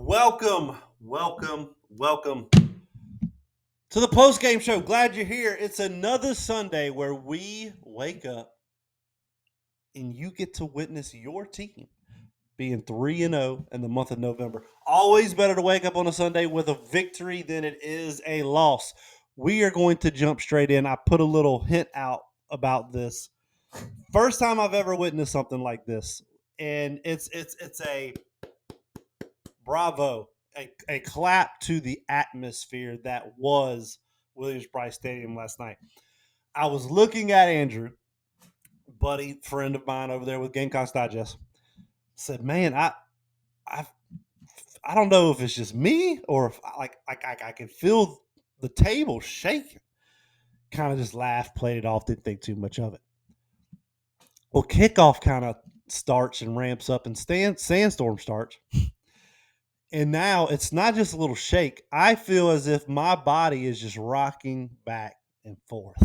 Welcome to the post-game show. Glad you're here. It's another Sunday where we wake up and you get to witness your team being 3-0 in the month of November. Always better to wake up on a Sunday with a victory than it is a loss. We are going to jump straight in. I put a little hint out about this. First time I've ever witnessed something like this. And it's a bravo, a clap to the atmosphere that was Williams-Brice Stadium last night. I was looking at Andrew, buddy, friend of mine over there with Gamecocks Digest. Said, "Man, I, I don't know if it's just me or if I can feel the table shaking." Kind of just laughed, played it off, didn't think too much of it. Well, kickoff kind of starts and ramps up, and sandstorm starts. And now it's not just a little shake. I feel as if my body is just rocking back and forth.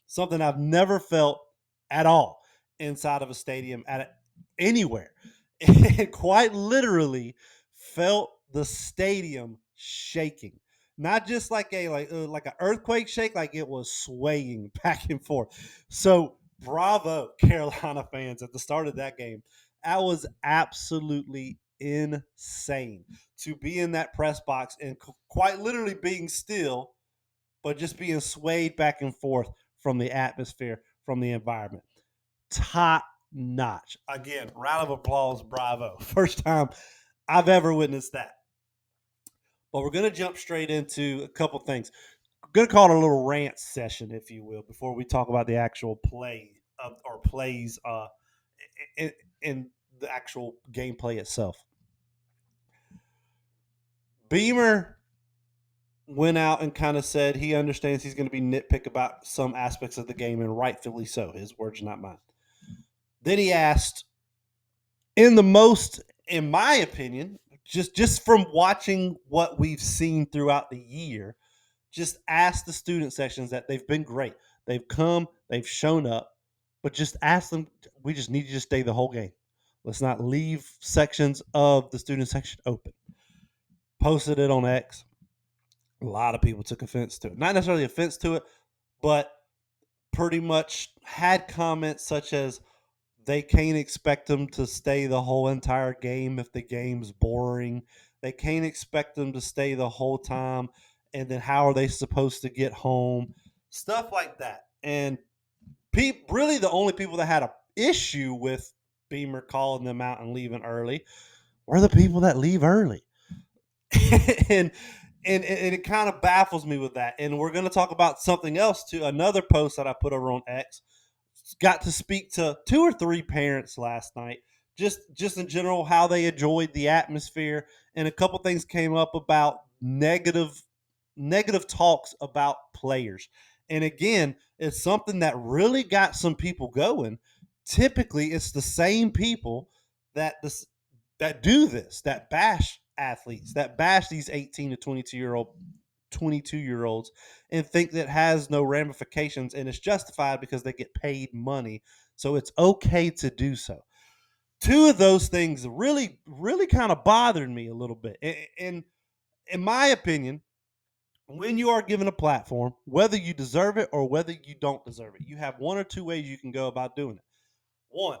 Something I've never felt at all inside of a stadium at anywhere. It quite literally felt the stadium shaking. Not just like like an earthquake shake, like it was swaying back and forth. So bravo, Carolina fans, at the start of that game. That was absolutely insane to be in that press box and quite literally being still, but just being swayed back and forth from the atmosphere, from the environment. Top notch. Again, round of applause, bravo. First time I've ever witnessed that. But we're going to jump straight into a couple things. I'm going to call it a little rant session, if you will, before we talk about the actual play or plays in the actual gameplay itself. Beamer went out and kind of said he understands he's going to be nitpick about some aspects of the game, and rightfully so. His words, not mine. Then he asked, in my opinion, just from watching what we've seen throughout the year, just ask the student sections that they've been great. They've come, they've shown up, but just ask them, we just need you to stay the whole game. Let's not leave sections of the student section open. Posted it on X. A lot of people took offense to it. Not necessarily offense to it, but pretty much had comments such as they can't expect them to stay the whole entire game if the game's boring. They can't expect them to stay the whole time. And then how are they supposed to get home? Stuff like that. And really the only people that had an issue with Beamer calling them out and leaving early were the people that leave early. and and it kind of baffles me with that. And we're going to talk about something else too. Another post that I put over on X. Got to speak to 2 or 3 parents last night, just in general how they enjoyed the atmosphere, and a couple things came up about negative talks about players. And again, it's something that really got some people going. Typically, it's the same people that do this, that bash athletes, that bash these 18 to 22-year-olds and think that has no ramifications and it's justified because they get paid money. So it's okay to do so. 2 of those things really kind of bothered me a little bit. And in my opinion, when you are given a platform, whether you deserve it or whether you don't deserve it, you have 1 or 2 ways you can go about doing it. 1,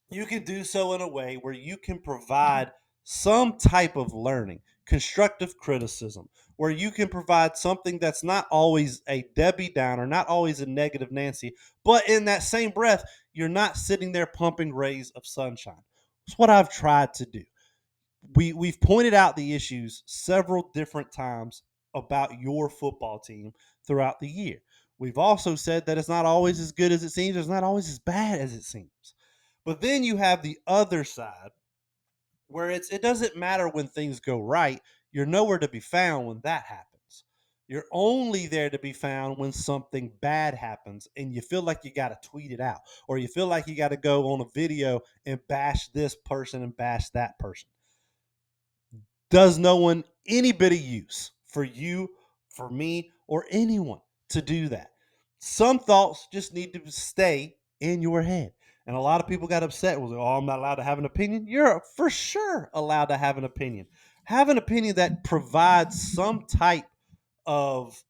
you can do so in a way where you can provide some type of learning, constructive criticism, where you can provide something that's not always a Debbie Downer, not always a negative Nancy, but in that same breath, you're not sitting there pumping rays of sunshine. It's what I've tried to do. We've pointed out the issues several different times about your football team throughout the year. We've also said that it's not always as good as it seems, it's not always as bad as it seems. But then you have the other side where it doesn't matter when things go right. You're nowhere to be found when that happens. You're only there to be found when something bad happens and you feel like you got to tweet it out, or you feel like you got to go on a video and bash this person and bash that person. Does no one any bit of use for you, for me, or anyone to do that. Some thoughts just need to stay in your head. And a lot of people got upset with, oh, I'm not allowed to have an opinion. You're for sure allowed to have an opinion. Have an opinion that provides some type of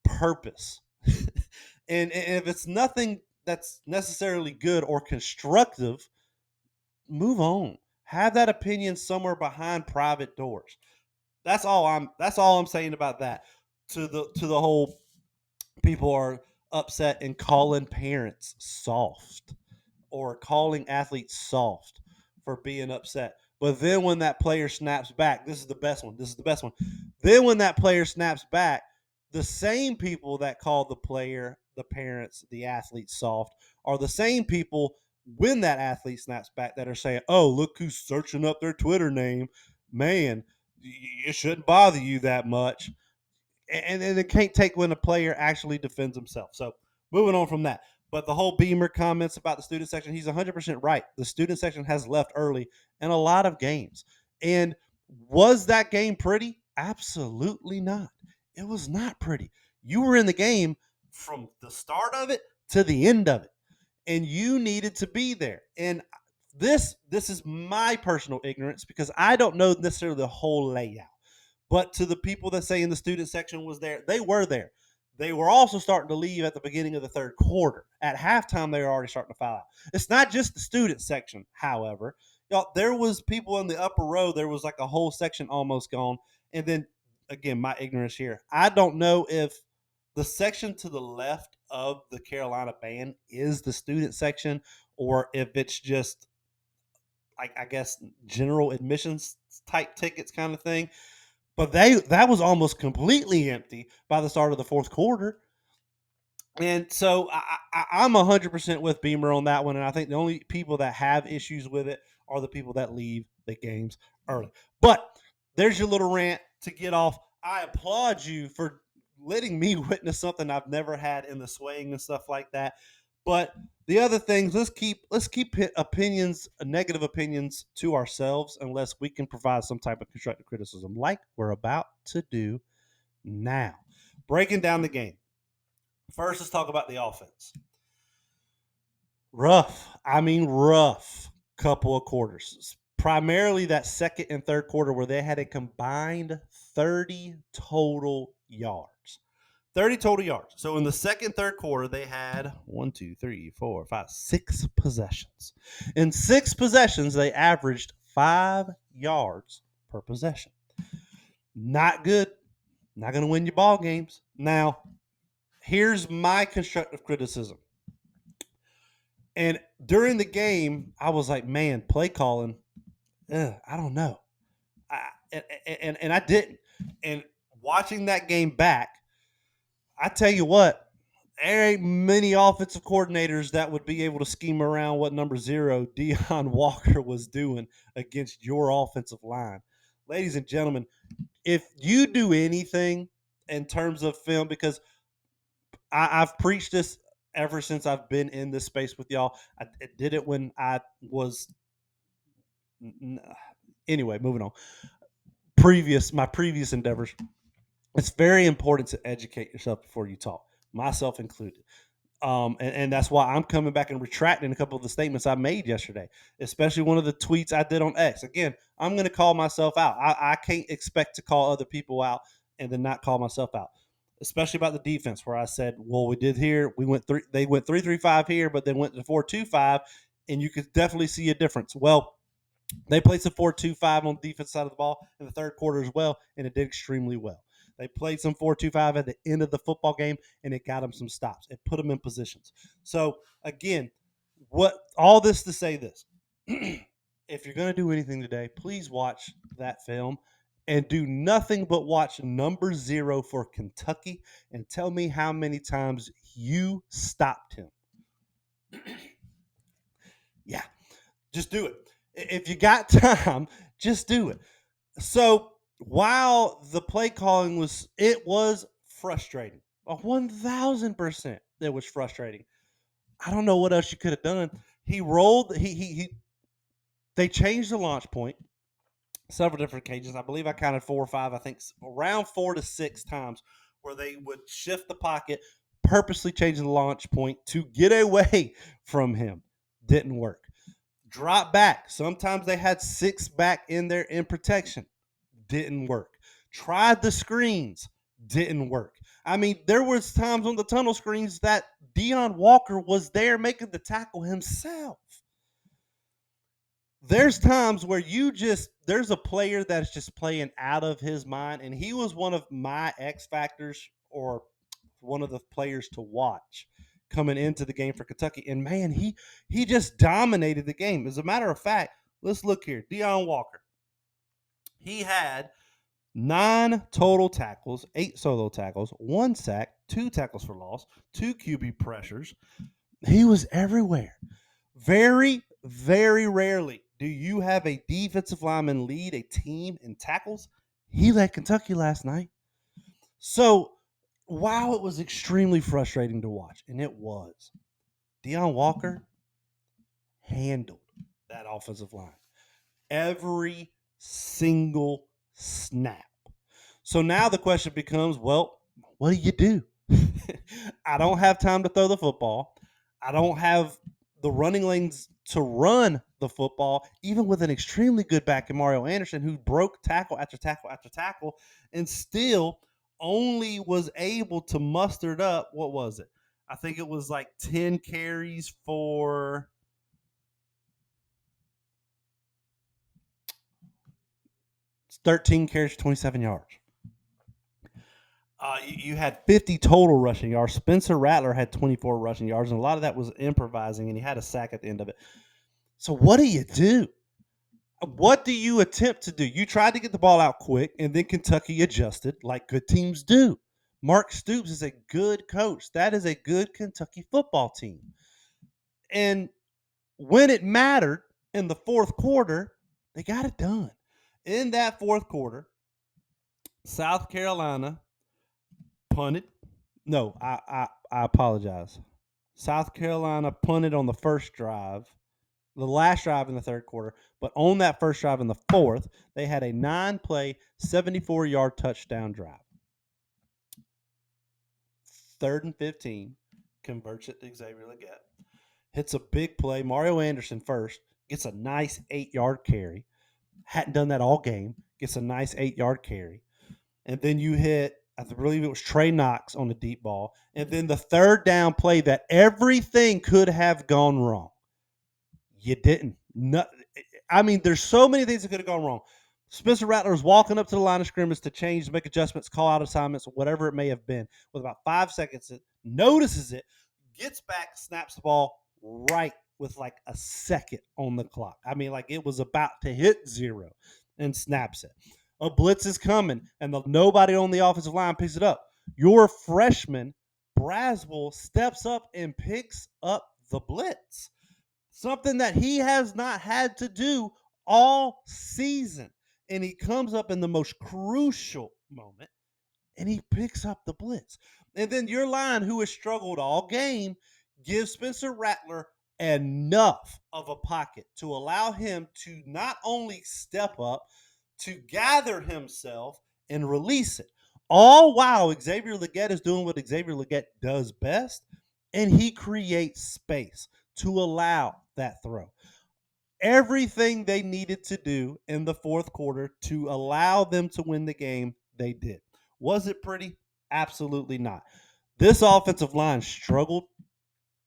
purpose. And if it's nothing that's necessarily good or constructive, move on. Have that opinion somewhere behind private doors. That's all I'm saying about that. To the whole people are upset and calling parents soft or calling athletes soft for being upset. But then when that player snaps back, this is the best one. This is the best one. Then when that player snaps back, the same people that call the player, the parents, the athlete soft are the same people when that athlete snaps back that are saying, "Oh, look who's searching up their Twitter name. Man, it shouldn't bother you that much." And it can't take when a player actually defends himself. So moving on from that. But the whole Beamer comments about the student section, he's 100% right. The student section has left early in a lot of games. And was that game pretty? Absolutely not. It was not pretty. You were in the game from the start of it to the end of it, and you needed to be there. And this is my personal ignorance because I don't know necessarily the whole layout. But to the people that say in the student section was there, they were there. They were also starting to leave at the beginning of the third quarter. At halftime, they were already starting to file out. It's not just the student section, however. Y'all, there was people in the upper row. There was like a whole section almost gone. And then again, my ignorance here. I don't know if the section to the left of the Carolina band is the student section or if it's just like I guess general admissions type tickets kind of thing. But that was almost completely empty by the start of the fourth quarter. And so I'm 100% with Beamer on that one. And I think the only people that have issues with it are the people that leave the games early. But there's your little rant to get off. I applaud you for letting me witness something I've never had in the swaying and stuff like that. But the other things, let's keep opinions, negative opinions to ourselves unless we can provide some type of constructive criticism like we're about to do now. Breaking down the game. First, let's talk about the offense. Rough. I mean, rough couple of quarters. Primarily that second and third quarter where they had a combined 30 total yards. 30 total yards. So in the second, third quarter, they had 6 possessions. In 6 possessions, they averaged 5 yards per possession. Not good. Not going to win you ball games. Now, here's my constructive criticism. And during the game, I was like, man, play calling, I don't know. And I didn't. And watching that game back, I tell you what, there ain't many offensive coordinators that would be able to scheme around what number 0 Deion Walker was doing against your offensive line. Ladies and gentlemen, if you do anything in terms of film, because I've preached this ever since I've been in this space with y'all. I did it when I was anyway. Moving on. My previous endeavors. It's very important to educate yourself before you talk, myself included. And that's why I'm coming back and retracting a couple of the statements I made yesterday, especially one of the tweets I did on X. Again, I'm going to call myself out. I can't expect to call other people out and then not call myself out, especially about the defense, where I said, well, we did here. They went 3-3-5 here, but then went to 4-2-5, and you could definitely see a difference. Well, they played some 4-2-5 on the defense side of the ball in the third quarter as well, and it did extremely well. They played some 4-2-5 at the end of the football game, and it got them some stops. It put them in positions. So, again, what all this to say this. If you're going to do anything today, please watch that film and do nothing but watch number 0 for Kentucky and tell me how many times you stopped him. Yeah, just do it. If you got time, just do it. So while the play calling was frustrating. 1,000% it was frustrating. I don't know what else you could have done. He rolled. They changed the launch point several different occasions. I believe I counted 4 or 5. I think around 4 to 6 times where they would shift the pocket, purposely changing the launch point to get away from him. Didn't work. Drop back. Sometimes they had 6 back in there in protection. didn't work. Tried the screens, didn't work. I mean, there was times on the tunnel screens that Deion Walker was there making the tackle himself. There's times where there's a player that's just playing out of his mind, and he was one of my X factors or one of the players to watch coming into the game for Kentucky. And man, he just dominated the game. As a matter of fact, let's look here. Deion Walker. He had 9 total tackles, 8 solo tackles, 1 sack, 2 tackles for loss, 2 QB pressures. He was everywhere. Very, very rarely do you have a defensive lineman lead a team in tackles. He led Kentucky last night. So while it was extremely frustrating to watch, and it was, Deion Walker handled that offensive line every single snap. So now the question becomes, well, what do you do? I don't have time to throw the football. I don't have the running lanes to run the football, even with an extremely good back in Mario Anderson, who broke tackle after tackle after tackle and still only was able to muster it up. What was it? I think it was like 10 carries for 13 carries, 27 yards. You had 50 total rushing yards. Spencer Rattler had 24 rushing yards, and a lot of that was improvising, and he had a sack at the end of it. So what do you do? What do you attempt to do? You tried to get the ball out quick, and then Kentucky adjusted like good teams do. Mark Stoops is a good coach. That is a good Kentucky football team. And when it mattered in the fourth quarter, they got it done. In that fourth quarter, South Carolina punted. No, I apologize. South Carolina punted on the first drive, the last drive in the third quarter, but on that first drive in the fourth, they had a 9-play, 74-yard touchdown drive. 3rd and 15, converts it to Xavier Legette. Hits a big play. Mario Anderson first gets a nice 8-yard carry. Hadn't done that all game. Gets a nice 8-yard carry. And then you hit, I believe it was Trey Knox on the deep ball. And then the third down play that everything could have gone wrong. You didn't. No, I mean, there's so many things that could have gone wrong. Spencer Rattler was walking up to the line of scrimmage to change, make adjustments, call out assignments, whatever it may have been. With about 5 seconds, it notices it, gets back, snaps the ball right with like a second on the clock. I mean, like it was about to hit 0 and snaps it. A blitz is coming, and nobody on the offensive line picks it up. Your freshman, Braswell, steps up and picks up the blitz. Something that he has not had to do all season. And he comes up in the most crucial moment and he picks up the blitz. And then your line, who has struggled all game, gives Spencer Rattler enough of a pocket to allow him to not only step up, to gather himself and release it. All while Xavier Legette is doing what Xavier Legette does best, and he creates space to allow that throw. Everything they needed to do in the fourth quarter to allow them to win the game, they did. Was it pretty? Absolutely not. This offensive line struggled,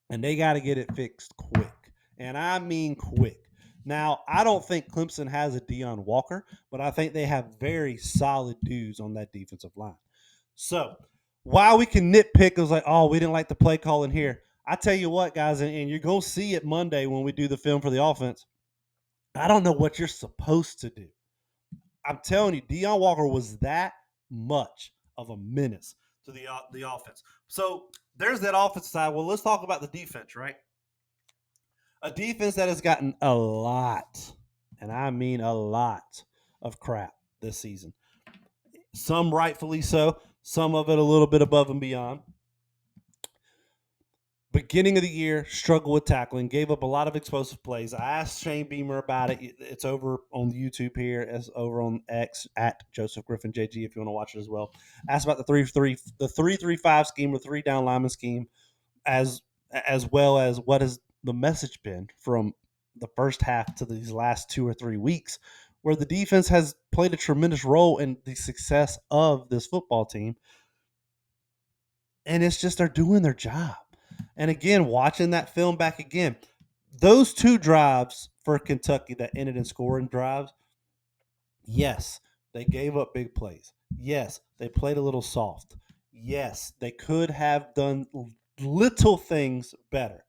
and they got to get it fixed quick. And I mean quick. Now, I don't think Clemson has a Deion Walker, but I think they have very solid dudes on that defensive line. So, while we can nitpick, it was like, oh, we didn't like the play calling here. I tell you what, guys, and you're going to see it Monday when we do the film for the offense. I don't know what you're supposed to do. I'm telling you, Deion Walker was that much of a menace to the offense. So there's that offensive side. Well, let's talk about the defense, right? A defense that has gotten a lot, and I mean a lot, of crap this season. Some rightfully so, some of it a little bit above and beyond. Beginning of the year, struggled with tackling, gave up a lot of explosive plays. I asked Shane Beamer about it. It's over on YouTube here, as over on X at Joseph Griffin JG if you want to watch it as well. Asked about the 3-3-5 scheme or 3 down lineman scheme, as well as what has the message been from the first half to these last 2 or 3 weeks, where the defense has played a tremendous role in the success of this football team. And it's just they're doing their job. And again, watching that film back again, those two drives for Kentucky that ended in scoring drives, yes, they gave up big plays. Yes, they played a little soft. Yes, they could have done little things better.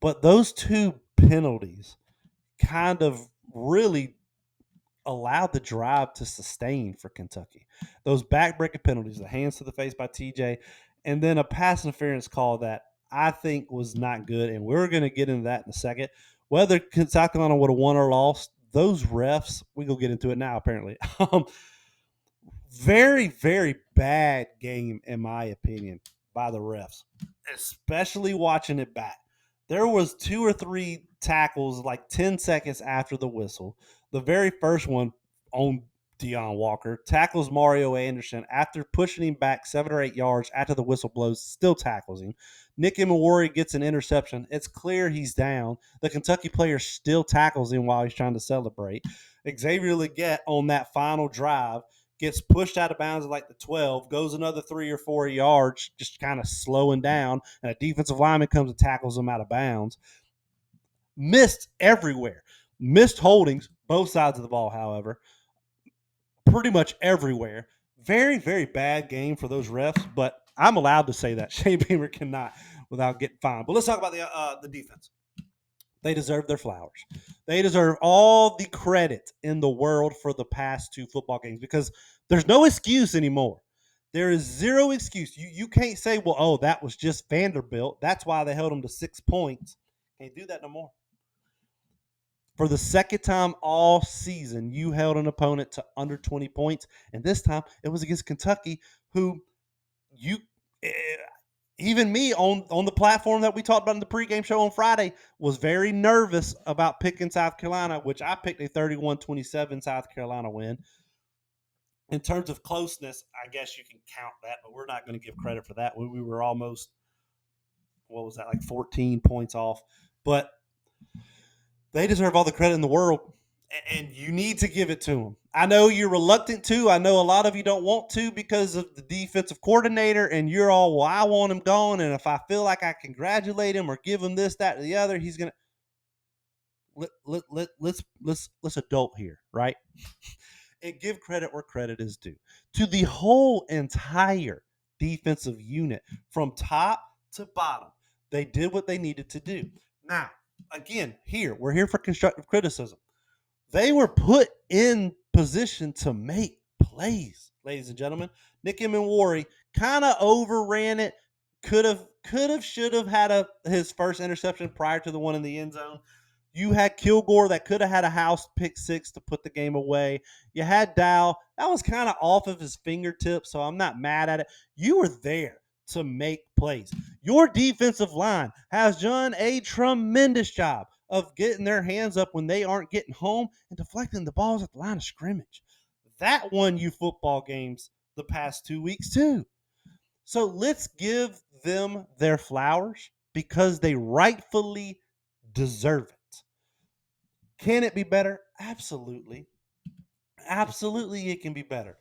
But those two penalties kind of really allowed the drive to sustain for Kentucky. Those backbreaking penalties, the hands to the face by TJ, and then a pass interference call that I think was not good. And we're going to get into that in a second. Whether South Carolina would have won or lost, those refs, we go get into it now, apparently. Very, very bad game, in my opinion, by the refs, especially watching it back. There was two or three tackles like 10 seconds after the whistle. The very first one on Deion Walker tackles Mario Anderson after pushing him back 7 or 8 yards after the whistle blows, still tackles him. Nick Imawari gets an interception. It's clear he's down. The Kentucky player still tackles him while he's trying to celebrate. Xavier Legette on that final drive gets pushed out of bounds at like the 12, goes another 3 or 4 yards, just kind of slowing down, and a defensive lineman comes and tackles him out of bounds. Missed everywhere. Missed holdings, both sides of the ball, however, pretty much everywhere. Very, very bad game for those refs, but I'm allowed to say that. Shane Beamer cannot without getting fined. But let's talk about the defense. They deserve their flowers. They deserve all the credit in the world for the past two football games because there's no excuse anymore. There is zero excuse. You can't say, well, oh, that was just Vanderbilt. That's why they held them to 6 points. Can't do that no more. For the second time all season, you held an opponent to under 20 points, and this time it was against Kentucky, who you eh, even me on the platform that we talked about in the pregame show on Friday was very nervous about picking South Carolina, which I picked a 31-27 South Carolina win. In terms of closeness, I guess you can count that, but we're not going to give credit for that. We were almost, what was that, like 14 points off. But they deserve all the credit in the world, and you need to give it to them. I know you're reluctant to. I know a lot of you don't want to because of the defensive coordinator, and you're all, well, I want him gone, and if I feel like I congratulate him or give him this, that, or the other, he's gonna let's adult here, right? And give credit where credit is due to the whole entire defensive unit from top to bottom. They did what they needed to do. Now, again, we're here for constructive criticism. They were put in position to make plays, ladies and gentlemen. Nick Imawari kind of overran it. Should have had his first interception prior to the one in the end zone. You had Kilgore that could have had a house pick six to put the game away. You had Dow. That was kind of off of his fingertips, so I'm not mad at it. You were there to make plays. Your defensive line has done a tremendous job of getting their hands up when they aren't getting home and deflecting the balls at the line of scrimmage. That won you football games the past 2 weeks, too. So let's give them their flowers because they rightfully deserve it. Can it be better? Absolutely. Absolutely, it can be better.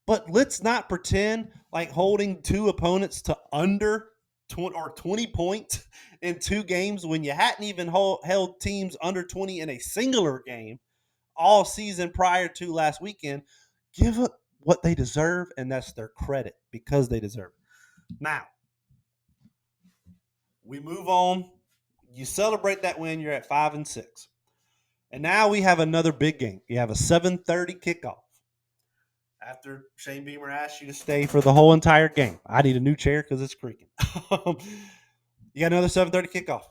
But let's not pretend like holding two opponents to under 20 points in two games when you hadn't even held teams under 20 in a singular game all season prior to last weekend. Give it what they deserve, and that's their credit because they deserve it. Now, we move on. You celebrate that win, you're at 5-6. And now we have another big game. You have a 7:30 kickoff. After Shane Beamer asked you to stay for the whole entire game. I need a new chair because it's creaking. You got another 7:30 kickoff.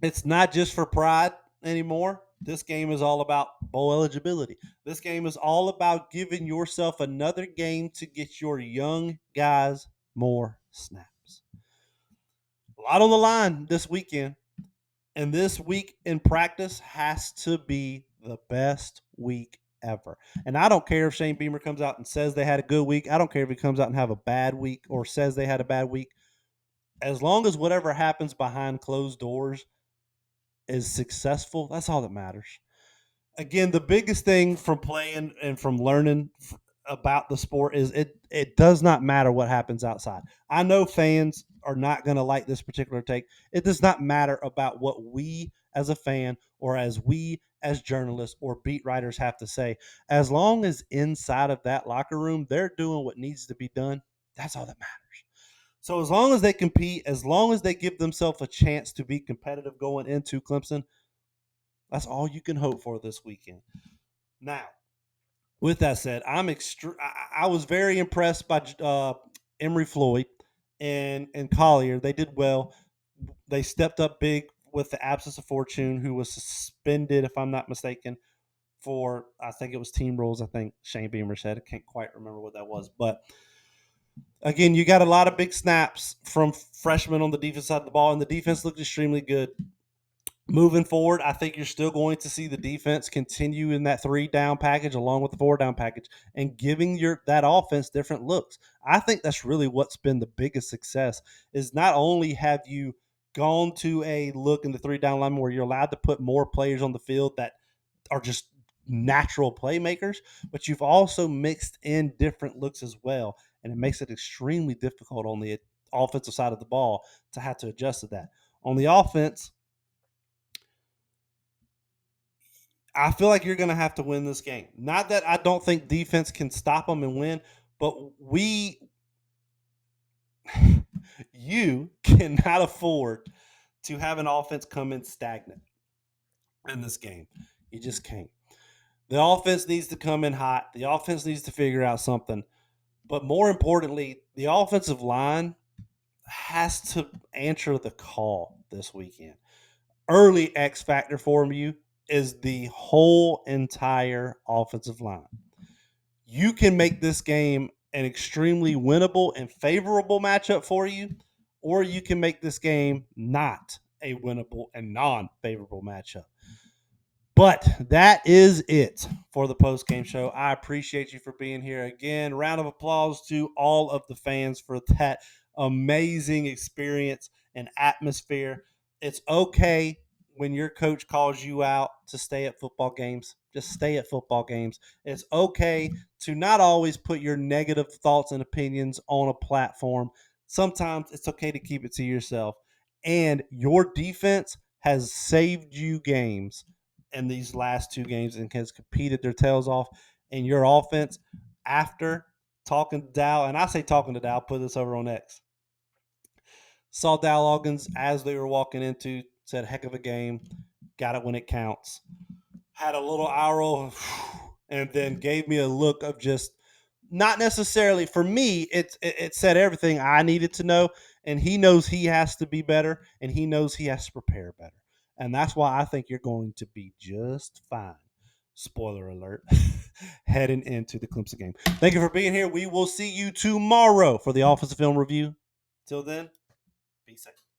It's not just for pride anymore. This game is all about bowl eligibility. This game is all about giving yourself another game to get your young guys more snaps. A lot on the line this weekend. And this week in practice has to be the best week ever. And I don't care if Shane Beamer comes out and says they had a good week. I don't care if he comes out and have a bad week or says they had a bad week. As long as whatever happens behind closed doors is successful, that's all that matters. Again, the biggest thing from playing and from learning about the sport is it does not matter what happens outside. I know fans are not going to like this particular take. It does not matter about what we as a fan or as we as journalists or beat writers have to say. As long as inside of that locker room they're doing what needs to be done, that's all that matters. So as long as they compete, as long as they give themselves a chance to be competitive going into Clemson, that's all you can hope for this weekend. Now, with that said, I was very impressed by Emery Floyd and Collier. They did well. They stepped up big with the absence of Fortune, who was suspended, if I'm not mistaken, for I think it was team rules. I think Shane Beamer said. I can't quite remember what that was, but again, you got a lot of big snaps from freshmen on the defense side of the ball, and the defense looked extremely good. Moving forward, I think you're still going to see the defense continue in that 3-down package along with the 4-down package and giving your that offense different looks. I think that's really what's been the biggest success is not only have you gone to a look in the 3-down line where you're allowed to put more players on the field that are just natural playmakers, but you've also mixed in different looks as well, and it makes it extremely difficult on the offensive side of the ball to have to adjust to that. On the offense, I feel like you're going to have to win this game. Not that I don't think defense can stop them and win, but you cannot afford to have an offense come in stagnant in this game. You just can't. The offense needs to come in hot. The offense needs to figure out something. But more importantly, the offensive line has to answer the call this weekend. Early X factor for you is the whole entire offensive line. You can make this game an extremely winnable and favorable matchup for you, or you can make this game not a winnable and non favorable matchup. But that is it for the post game show. I appreciate you for being here again. Round of applause to all of the fans for that amazing experience and atmosphere. It's okay when your coach calls you out to stay at football games. Just stay at football games. It's okay to not always put your negative thoughts and opinions on a platform. Sometimes it's okay to keep it to yourself. And your defense has saved you games in these last two games and has competed their tails off. And your offense, after talking to Dow, and I say talking to Dow, put this over on X, saw Dow Loggins as they were walking into, said, heck of a game, got it when it counts. Had a little eye roll, and then gave me a look of just not necessarily for me. It said everything I needed to know, and he knows he has to be better, and he knows he has to prepare better, and that's why I think you're going to be just fine. Spoiler alert, heading into the Clemson game. Thank you for being here. We will see you tomorrow for the offensive film review. Till then, be safe.